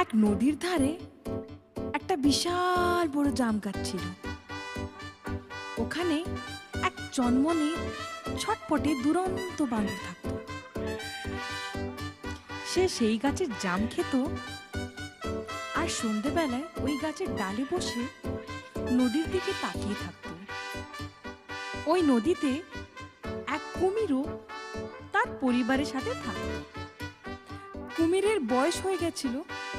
এক নদীর ধারে একটা বিশাল বড় জাম গাছ ছিল। ওখানে এক জন্মনে ছটপটে দুরন্ত বাঁদর থাকত। সে সেই গাছের জাম খেত আর সন্ধেবেলায় ওই গাছের ডালে বসে নদীর দিকে তাকিয়ে থাকত। ওই নদীতে এক কুমিরও তার পরিবারের সাথে থাকত। কুমিরের বয়স হয়ে গেছিল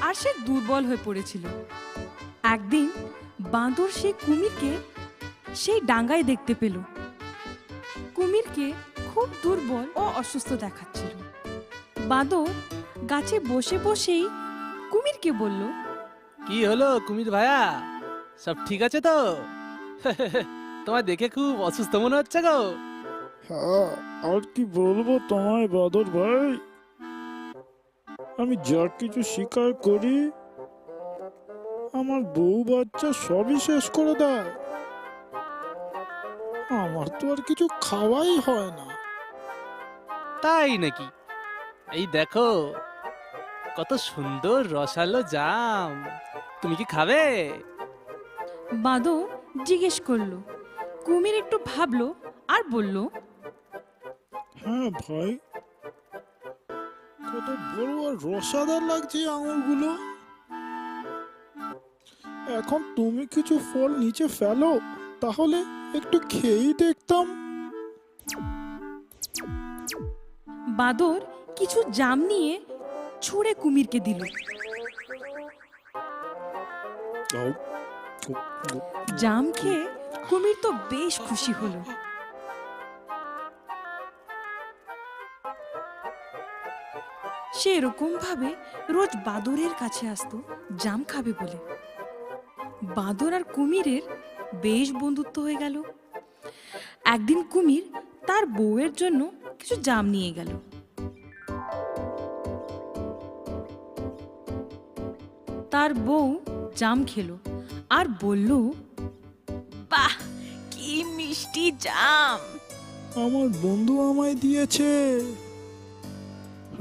আর সে দুর্বল হয়ে পড়েছিল। একদিন বাঁদর সেই কুমিরকে সেই ডাঙ্গায় দেখতে পেল। কুমিরকে খুব দুর্বল ও অসুস্থ দেখাচ্ছিল। বাঁদর গাছে বসে বসেই কুমিরকে বলল, কি হলো কুমির ভাইয়া, সব ঠিক আছে তো? তোমায় দেখে খুব অসুস্থ মনে হচ্ছে গো। হ্যাঁ, আর কি বলবো তোমায় বাদর ভাই, আমি যা কিছু শিকার করি আমার বউ বাচ্চা সবই শেষ করে দেয়। আমার তো আর কিছু খাওয়াই হয় না। তাই নাকি? এই দেখো কত সুন্দর রসালো জাম, তুমি কি খাবে? বাঁদর জিজ্ঞেস করলো। কুমির একটু ভাবলো আর বলল, হ্যাঁ ভাই, কত বড় আর রসাদার লাগছে আঙুরগুলো। এখন তুমি কিছু ফল নিচে ফেলো, তাহলে একটু খেয়েই দেখতাম। বাঁদর কিছু জাম নিয়ে ছুঁড়ে কুমিরকে দিল। জাম খেয়ে কুমির তো বেশ খুশি হলো। সে এরকম ভাবে রোজ বাঁদরের কাছে আসতো জাম খাবে বলে। বাঁদর আর কুমিরের বেশ বন্ধুত্ব হয়ে গেল। একদিন কুমির তার বউয়ের জন্য কিছু জাম নিয়ে গেল। তার বউ জাম খেলো আর বলল, বাহ, কি মিষ্টি জাম! আমার বন্ধু আমায় দিয়েছে,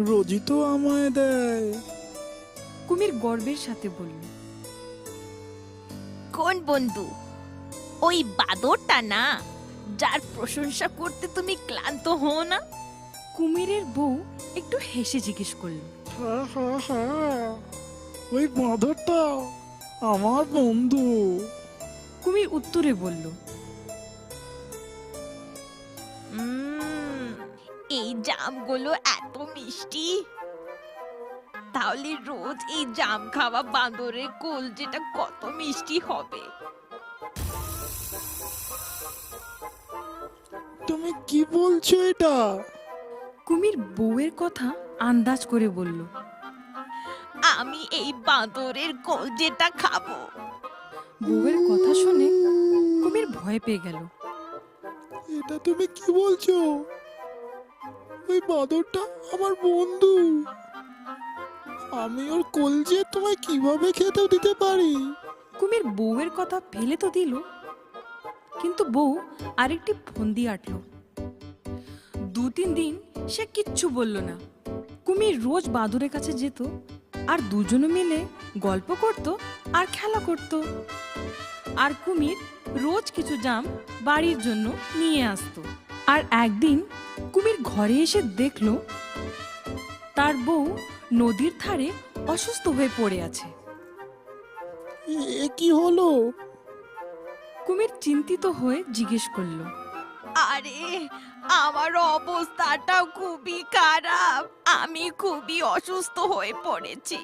রোজই তো আমায় দেয়। কুমির গর্বের সাথে বলল, কোন বন্ধু? ওই বাদরটা না, যার প্রশংসা করতে তুমি ক্লান্ত হও না? কুমিরের বউ একটু হেসে জিজ্ঞেস করলো, হ্যাঁ হ্যাঁ হ্যাঁ, ওই বাঁদরটা আমার বন্ধু। কুমির উত্তরে বলল, এই জামগুলো এত মিষ্টি, তাহলে রোজ এই জাম খাওয়া বাঁদরের কলজেটা কত মিষ্টি হবে। তুমি কি বলছো এটা? কুমির বউয়ের কথা আন্দাজ করে বলল, আমি এই বাঁদরের কলজেটা খাবো। বউয়ের কথা শুনে কুমির ভয় পেয়ে গেল। এটা তুমি কি বলছো? ওই বাঁদরটা আমার বন্ধু, আমি ওর কলজে তোমায় কিভাবে খেতে দিতে পারি? কুমির বউয়ের কথা ফেলে তো দিল, কিন্তু বউ আরেকটি ফন্দি আটলো। 2-3 দিন সে কিচ্ছু বলল না। কুমির রোজ বাঁদরের কাছে যেত আর দুজনে মিলে গল্প করত আর খেলা করত। আর কুমির রোজ কিছু জাম বাড়ির জন্য নিয়ে আসতো। আর একদিন কুমির ঘরে এসে দেখলো তার বউ নদীর ধারে অসুস্থ হয়ে পড়ে আছে। এ কি হলো? কুমির চিন্তিত হয়ে জিজ্ঞেস করলো, আরে, আমার অবস্থাটা খুবই খারাপ, আমি খুবই অসুস্থ হয়ে পড়েছি,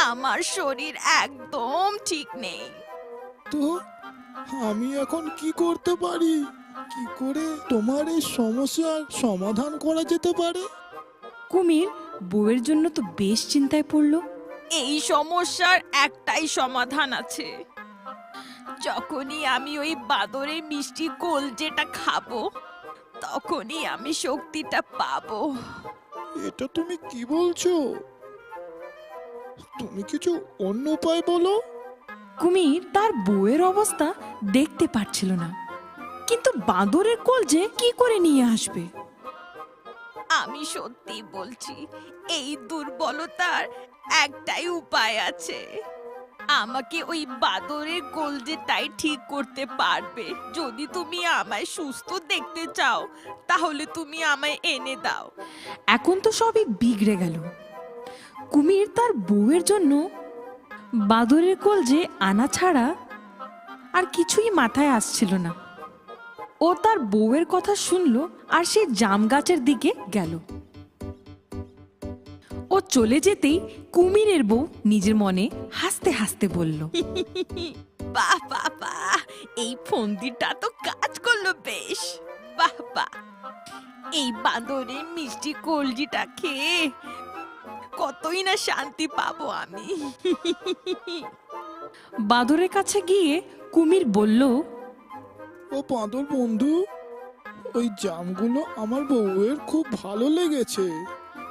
আমার শরীর একদম ঠিক নেই। তো আমি এখন কি করতে পারি? কি করে তোমার এই সমস্যার সমাধান করা যেতে পারে? কুমির বউয়ের জন্য তো বেশ চিন্তায় পড়লো। এই সমস্যার একটাই সমাধান আছে, যখনই আমি ওই বাঁদরের মিষ্টি কলজেটা খাবো, তখনই আমি শক্তিটা পাবো। এটা তুমি কি বলছো? তুমি কিছু অন্য উপায় বলো। কুমির তার বউয়ের অবস্থা দেখতে পারছিল না, কিন্তু বাঁদরের কলজে কি করে নিয়ে আসবে? আমি সত্যি বলছি, এই দুর্বলতার একটাই উপায় আছে, আমাকে ওই বাঁদরের কলজেটাই ঠিক করতে পারবে। যদি তুমি আমায় সুস্থ দেখতে চাও তাহলে তুমি আমায় এনে দাও। এখন তো সবই বিগড়ে গেল। কুমির তার বউয়ের জন্য বাদরের কলজে আনা ছাড়া আর কিছুই মাথায় আসছিল না। ও তার বউয়ের কথা শুনলো আর সে জাম গাছের দিকে গেল। ও চলে যেতেই কুমিরের বউ নিজের মনে হাসতে হাসতে বলল, বাহ বাহ বাহ, এই ফন্দিটা তো কাজ করলো বেশ। বাহ বাহ, এই বাঁদরের মিষ্টি কলজিটা খেয়ে কতই না শান্তি পাবো আমি। বাদরের কাছে গিয়ে কুমির বলল, ও বাঁদর বন্ধু, ওই জামগুলো আমার বউয়ের খুব ভালো লেগেছে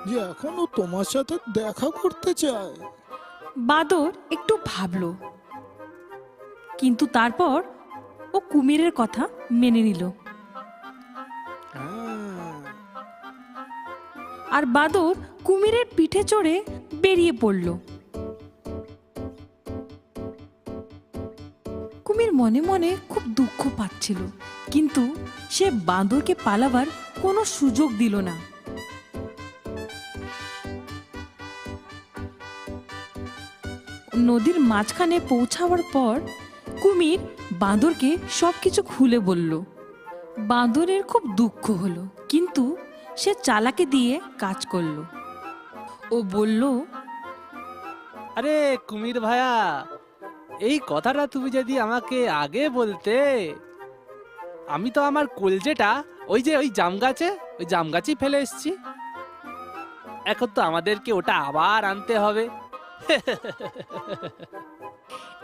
যে এখন ও তোমার সাথে দেখা করতে চায়। বাদর একটু ভাবলো, কিন্তু তারপর ও কুমিরের কথা মেনে নিল। হ্যাঁ, আর বাদর কুমিরের পিঠে চড়ে বেরিয়ে পড়ল। কুমির মনে মনে খুব দুঃখ পাচ্ছিল, কিন্তু সে বাঁদরকে পালাবার কোনো সুযোগ দিল না। নদীর মাঝখানে পৌঁছাবার পর কুমির বাঁদরকে সবকিছু খুলে বলল। বাঁদরের খুব দুঃখ হলো, কিন্তু সে চালাকি দিয়ে কাজ করলো। ও বলল, আরে কুমির ভাইয়া, এই কথাটা তুমি যদি আমাকে আগে বলতে, আমি তো আমার কলজেটা ওই জাম গাছেই ফেলে এসেছি। এখন তো আমাদেরকে ওটা আবার আনতে হবে।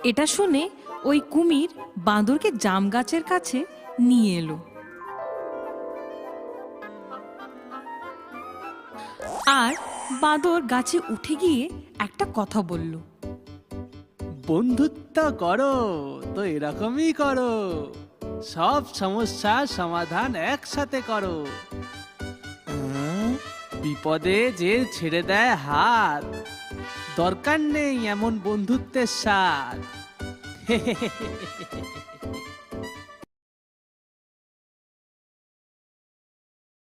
এটা শুনে ওই কুমির বাঁদরকে জাম গাছের কাছে নিয়ে এলো। আর বাঁদর গাছে উঠে গিয়ে একটা কথা বলল, বন্ধুত্ব করো তো এরকমই করো, সব সমস্যার সমাধান একসাথে করো। হ্যাঁ, বিপদে যে ছেড়ে দেয় হাত, দরকার নেই এমন বন্ধুত্বের স্বাদ।